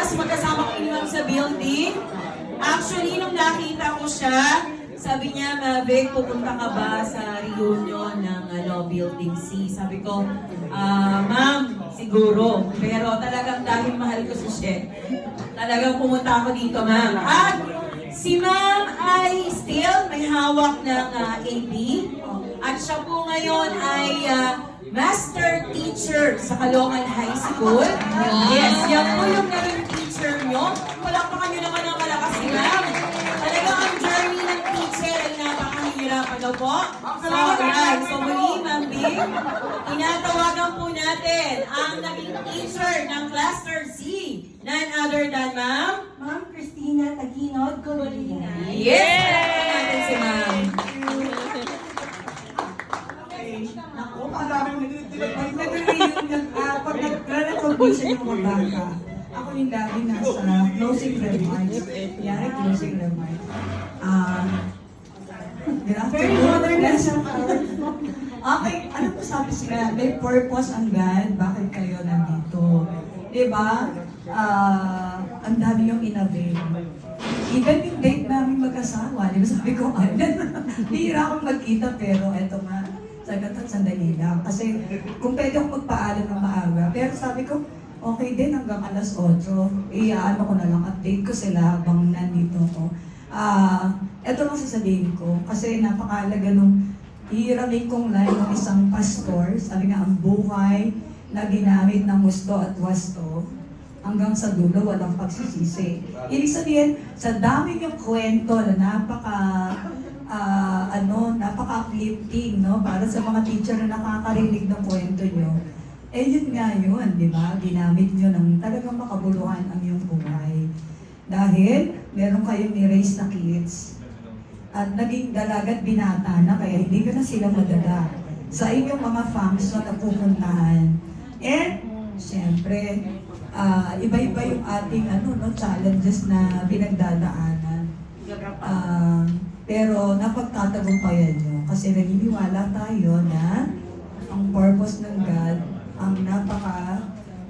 bukas, magkasama kami ni Ma'am sa building. Actually, nung nakita ko siya, sabi niya, Mavic, pupunta ka ba sa reunion ng building C? Sabi ko, ma'am, siguro. Pero talagang dahil mahal ko si Chef, talagang pumunta ako dito, ma'am. At si ma'am ay still may hawak ng AP. At siya po ngayon ay master teacher sa Caloocan High School. Yes, yan po yung naging teacher nyo. Palakpakan nyo naman ang malakas ni ma'am. Talaga ang journey ng teacher ay napakahirap. Ano po? Alright, so muli, Ma'am Bing, tinatawagan po natin ang naging teacher ng Cluster C. None other than Ma'am? Ma'am Christina Taginod, Colorina. Yes! Palakpakan natin si Ma'am. Ako, parang nag-reunion, pag nag-recognition yung mga bata, ako yung lagi nasa closing remarks. Yan, closing remarks. Very modern na siya. Okay, ano po sabi sila? May purpose ang God, bakit kayo nandito? Diba? Ang dami yung inavail. Even yung date namin mag-asawa, diba sabi ko, hihira akong magkita pero eto nga, sandali lang. Kasi kung pwede akong magpaalam ng maaga, pero sabi ko, okay din hanggang alas 8. Ano ko na lang, update ko sila habang nandito ko. Ito lang sasabihin ko, kasi napakalaga nung hihiramin kong line ng isang pastor, sabi nga, ang buhay na ginamit ng gusto at wasto, hanggang sa dulo, walang pagsisisi. Ibig sabihin, sa dami yung kwento na napaka-uplifting, no? Para sa mga teacher na nakakarinig ng kwento nyo. Yun nga yun, di ba? Ginamit nyo ng talagang makabuluhan ang iyong buhay. Dahil, meron kayong ni-raise na kids. At naging dalagat binata na, kaya hindi ko na sila madala sa inyong mga function na pupuntahan. And, siyempre, iba-iba yung ating challenges na pinagdadaanan. Pero napagtatagumpayan nyo kasi naniniwala tayo na ang purpose ng God ang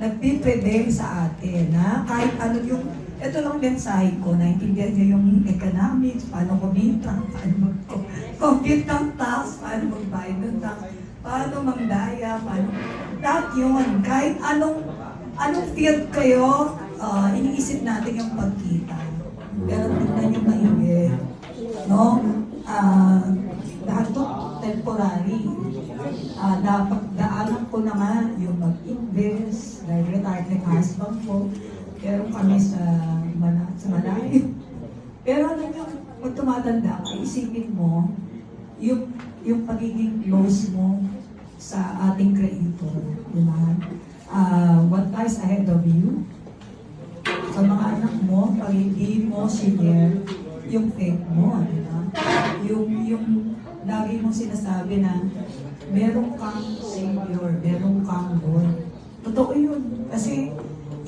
nagpiprevail sa atin na kahit ano yung, ito lang mensahe ko, naintindihan nyo yung economics, paano kumita, paano mag-compute ng tax, paano mag-bayad ng tax, paano magdaya, paano, lahat yun, kahit anong field kayo, iniisip natin yung pagkita. Pero tingnan nyo maigi. No? Lahat to temporary. Dapat daanan ko na nga yung mag-invest, dahil retired ng husband ko, pero kami sa malayo. Pero ano yung pag tumatanda ka, isipin mo yung pagiging close mo sa ating Creator. Diba? What lies ahead of you? Sa mga anak mo, pag hindi mo share yung faith mo, diba? Yung lagi mong sinasabi na meron kang Savior, meron kang Lord. Totoo yun. Kasi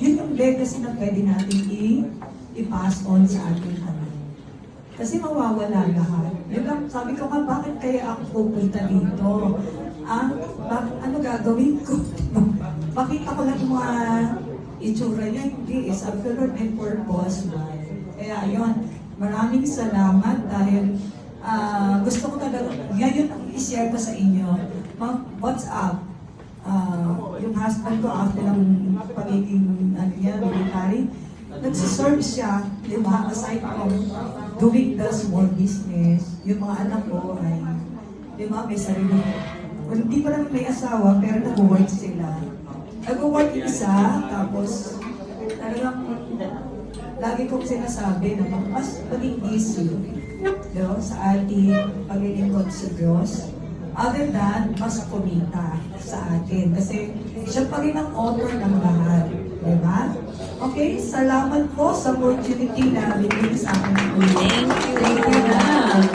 yun yung legacy na pwede natin i-pass on sa ating anak. Kasi mawawala lahat. Yun lang, sabi ko nga, bakit kaya ako pupunta dito? Ano gagawin ko? Bakit ako lang mga itsura niya? Hindi, is after Lord may purpose. Kaya yun, maraming salamat dahil gusto ko talaga, ngayon ang i-share ko sa inyo. What's up? Yung husband ko after ng pagiging military, nagsiserve siya, di ba, aside from doing the small business, yung mga anak ko ay, di ba, may sarili. Hindi pa naman may asawa, pero nag-work sila. Nag-work isa, tapos talagang lagi kong sinasabi na mas maging easy sa ating paglilingkod sa Diyos. Other than, mas kumita sa atin. Kasi siya pa rin ang author ng lahat. Diba? Okay, salamat po sa opportunity na binigay sa akin. Thank you.